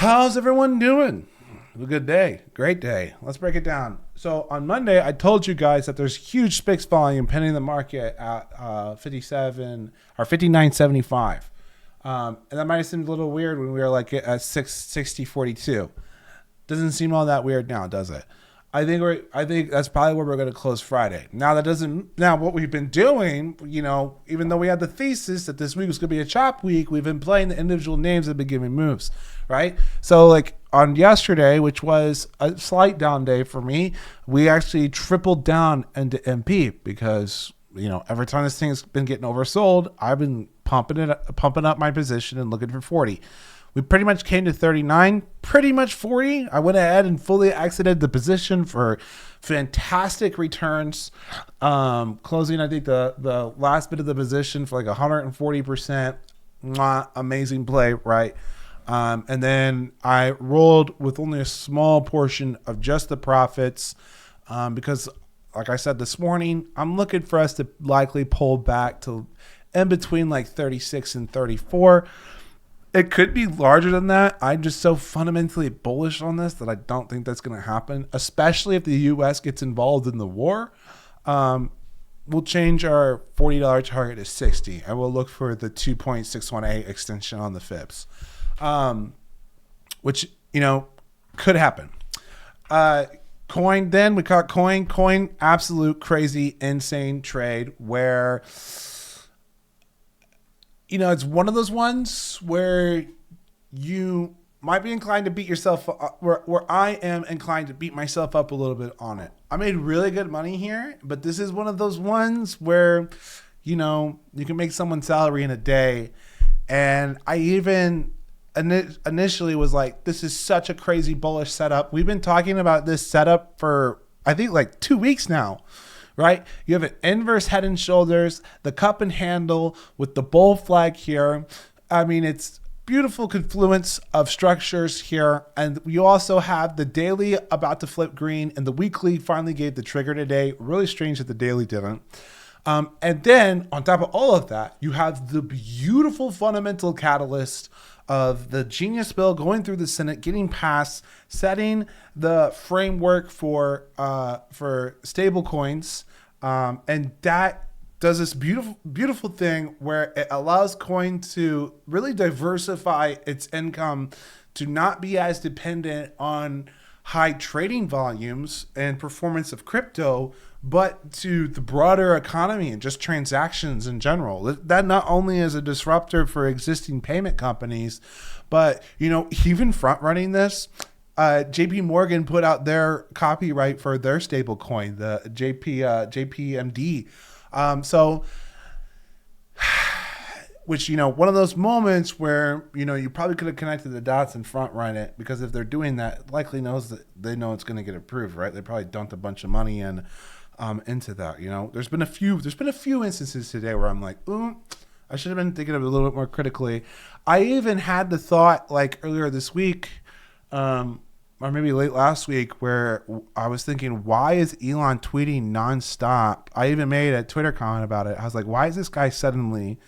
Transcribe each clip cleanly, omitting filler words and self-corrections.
How's everyone doing? A good day. Great day. Let's break it down. So on Monday, I told you guys that there's huge SPIX volume pending the market at 57 or 59.75. And that might have seemed a little weird when we were like at 660.42. Doesn't seem all that weird now, does it? I think that's probably where we're going to close Friday. Now what we've been doing, even though we had the thesis that this week was going to be a chop week, we've been playing the individual names that have been giving moves, right? So like on yesterday, which was a slight down day for me, we actually tripled down into MP because, every time this thing's been getting oversold, I've been pumping up my position and looking for 40. We pretty much came to 39, pretty much 40. I went ahead and fully exited the position for fantastic returns. Closing, I think, the last bit of the position for like 140%. Amazing play, right? And then I rolled with only a small portion of just the profits because, like I said this morning, I'm looking for us to likely pull back to in between like 36 and 34. It could be larger than that. I'm just so fundamentally bullish on this that I don't think that's going to happen, especially if the U.S. gets involved in the war. We'll change our $40 target to 60, and we'll look for the 2.618 extension on the FIBs, which, could happen. Coin, then we caught Coin, absolute crazy, insane trade where it's one of those ones where you might be inclined to beat yourself up, where I am inclined to beat myself up a little bit on it. I made really good money here, but this is one of those ones where, you can make someone's salary in a day. And I even initially was like, this is such a crazy bullish setup. We've been talking about this setup for, I think, like 2 weeks now. Right? You have an inverse head and shoulders, the cup and handle with the bull flag here. I mean, it's beautiful confluence of structures here. And you also have the daily about to flip green, and the weekly finally gave the trigger today. Really strange that the daily didn't. And then on top of all of that, you have the beautiful fundamental catalyst of the genius bill going through the Senate, getting passed, setting the framework for stable coins. And that does this beautiful thing where it allows coin to really diversify its income to not be as dependent on high trading volumes and performance of crypto, but to the broader economy and just transactions in general. That not only is a disruptor for existing payment companies, but, even front running this, JP Morgan put out their copyright for their stable coin, the JPMD. Which, one of those moments where, you probably could have connected the dots and front run it, because if they're doing that, it likely knows that they know it's going to get approved, right? They probably dumped a bunch of money in into that. There's been a few instances today where I'm like, I should have been thinking of it a little bit more critically. I even had the thought like earlier this week, or maybe late last week, where I was thinking, why is Elon tweeting nonstop? I even made a Twitter comment about it. I was like, why is this guy suddenly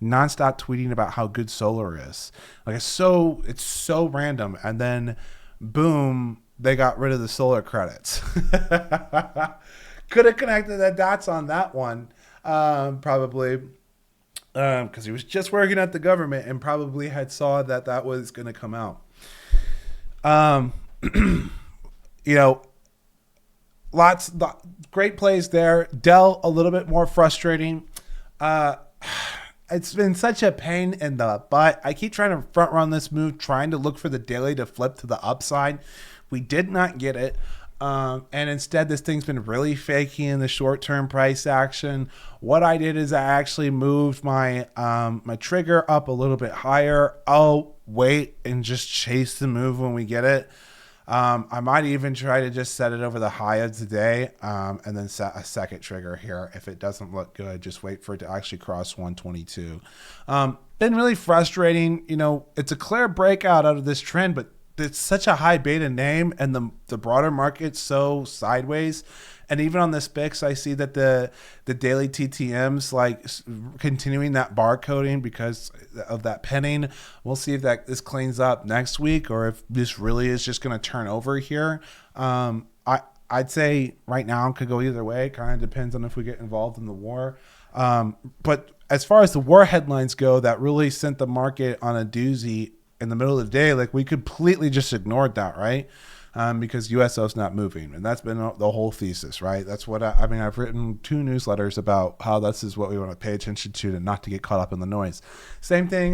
nonstop tweeting about how good solar is? Like, it's so random. And then boom, they got rid of the solar credits. Could have connected the dots on that one, probably, because he was just working at the government and probably had saw that was going to come out. Lots great plays there. Dell a little bit more frustrating. It's been such a pain in the butt. I keep trying to front run this move, trying to look for the daily to flip to the upside. We did not get it. And instead, this thing's been really faking in the short-term price action. What I did is I actually moved my my trigger up a little bit higher. I'll wait and just chase the move when we get it. I might even try to just set it over the high of today, and then set a second trigger here. If it doesn't look good, just wait for it to actually cross 122. Been really frustrating. It's a clear breakout out of this trend, but it's such a high beta name, and the broader market's so sideways. And even on this VIX, I see that the daily TTM's like continuing that barcoding because of that penning. We'll see if this cleans up next week, or if this really is just going to turn over here. I'd say right now it could go either way. It kind of depends on if we get involved in the war. But as far as the war headlines go, that really sent the market on a doozy in the middle of the day. Like, we completely just ignored that, right? Because USO's not moving, and that's been the whole thesis, right? That's what I mean. I've written 2 newsletters about how this is what we want to pay attention to and not to get caught up in the noise. Same thing.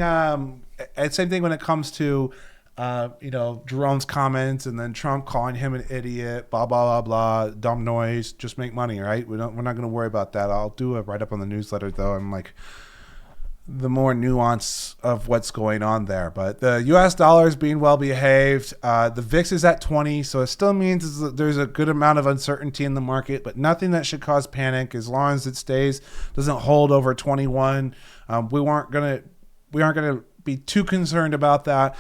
Same thing when it comes to Jerome's comments, and then Trump calling him an idiot, blah blah blah blah, dumb noise. Just make money, right? We're not going to worry about that. I'll do a write up on the newsletter though. I'm like, the more nuance of what's going on there. But the US dollar is being well behaved. The VIX is at 20, so it still means there's a good amount of uncertainty in the market, but nothing that should cause panic as long as it doesn't hold over 21. We aren't going to be too concerned about that.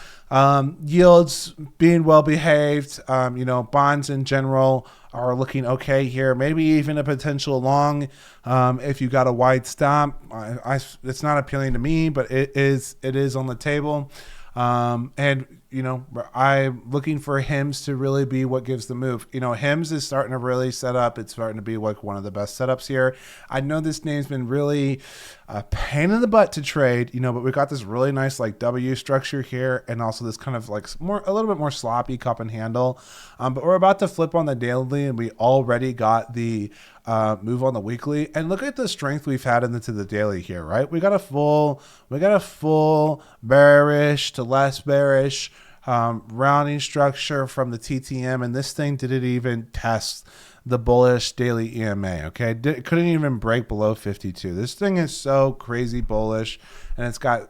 Yields being well behaved. Bonds in general are looking okay here. Maybe even a potential long if you got a wide stop. It's not appealing to me, but it is on the table. And I'm looking for HIMS to really be what gives the move. HIMS is starting to really set up. It's starting to be like one of the best setups here. I know this name's been really a pain in the butt to trade, but we got this really nice like W structure here, and also this kind of like a little bit more sloppy cup and handle. But we're about to flip on the daily, and we already got the move on the weekly. And look at the strength we've had into the daily here, right? We got a full bearish to less bearish rounding structure from the TTM, and this thing didn't even test the bullish daily EMA. Okay, couldn't even break below 52. This thing is so crazy bullish, and it's got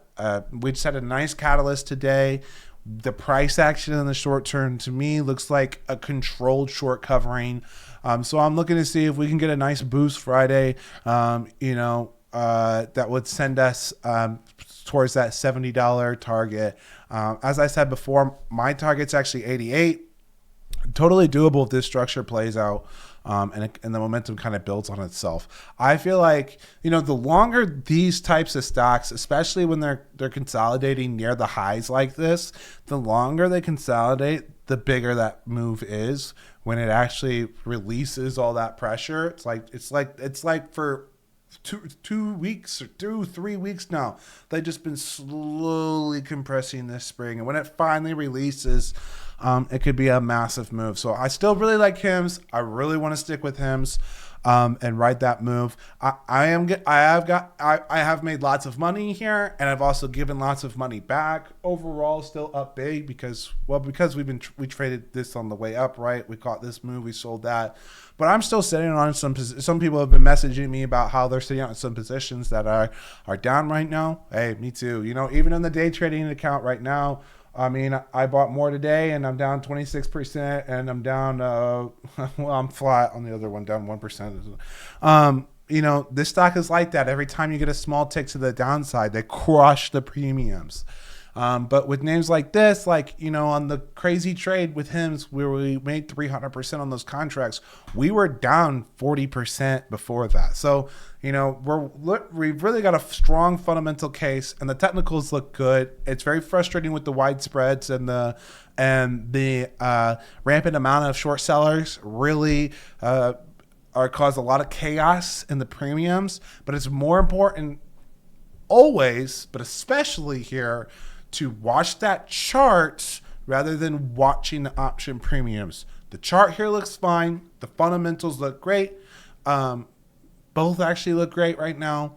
we just had a nice catalyst today. The price action in the short term to me looks like a controlled short covering. So I'm looking to see if we can get a nice boost Friday. That would send us towards that $70 target. As I said before, my target's actually 88. Totally doable if this structure plays out, and the momentum kind of builds on itself. I feel like, the longer these types of stocks, especially when they're consolidating near the highs like this, the longer they consolidate, the bigger that move is when it actually releases all that pressure. It's like for 2 weeks or 3 weeks now, they've just been slowly compressing this spring, and when it finally releases, it could be a massive move. So I still really like HIMS. I really want to stick with HIMS and ride that move. I have made lots of money here, and I've also given lots of money back. Overall, still up big because we traded this on the way up, right? We caught this move, we sold that. But I'm still sitting on some people have been messaging me about how they're sitting on some positions that are down right now. Hey, me too. Even in the day trading account right now, I bought more today, and I'm down 26%, and I'm down, I'm flat on the other one, down 1%. This stock is like that. Every time you get a small tick to the downside, they crush the premiums. But with names like this, on the crazy trade with HIMS where we made 300% on those contracts, we were down 40% before that. So, we've really got a strong fundamental case, and the technicals look good. It's very frustrating with the wide spreads and the rampant amount of short sellers really cause a lot of chaos in the premiums. But it's more important always, but especially here, to watch that chart rather than watching the option premiums. The chart here looks fine. The fundamentals look great. Both actually look great right now.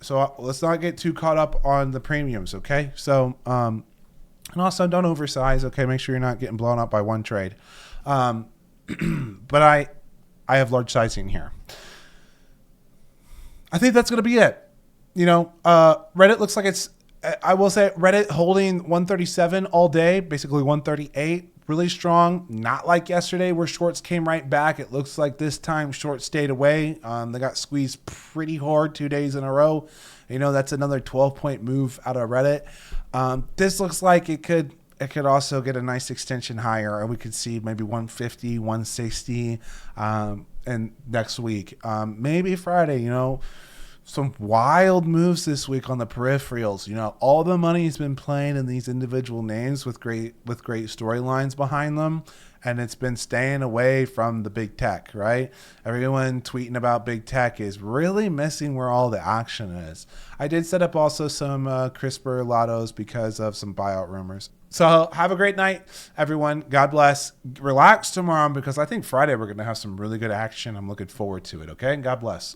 So let's not get too caught up on the premiums, okay? So, and also don't oversize, okay? Make sure you're not getting blown up by one trade. But I have large sizing here. I think that's going to be it. Reddit looks like I will say Reddit holding 137 all day, basically 138, really strong. Not like yesterday where shorts came right back. It looks like this time shorts stayed away. They got squeezed pretty hard 2 days in a row. That's another 12-point move out of Reddit. This looks like it could it could also get a nice extension higher, and we could see maybe 150, 160 and next week. Maybe Friday, some wild moves this week on the peripherals. All the money's been playing in these individual names with great storylines behind them, and it's been staying away from the big tech, right? Everyone tweeting about big tech is really missing where all the action is. I did set up also some CRISPR lottos because of some buyout rumors. So have a great night, everyone. God bless. Relax tomorrow because I think Friday we're going to have some really good action. I'm looking forward to it, okay? God bless.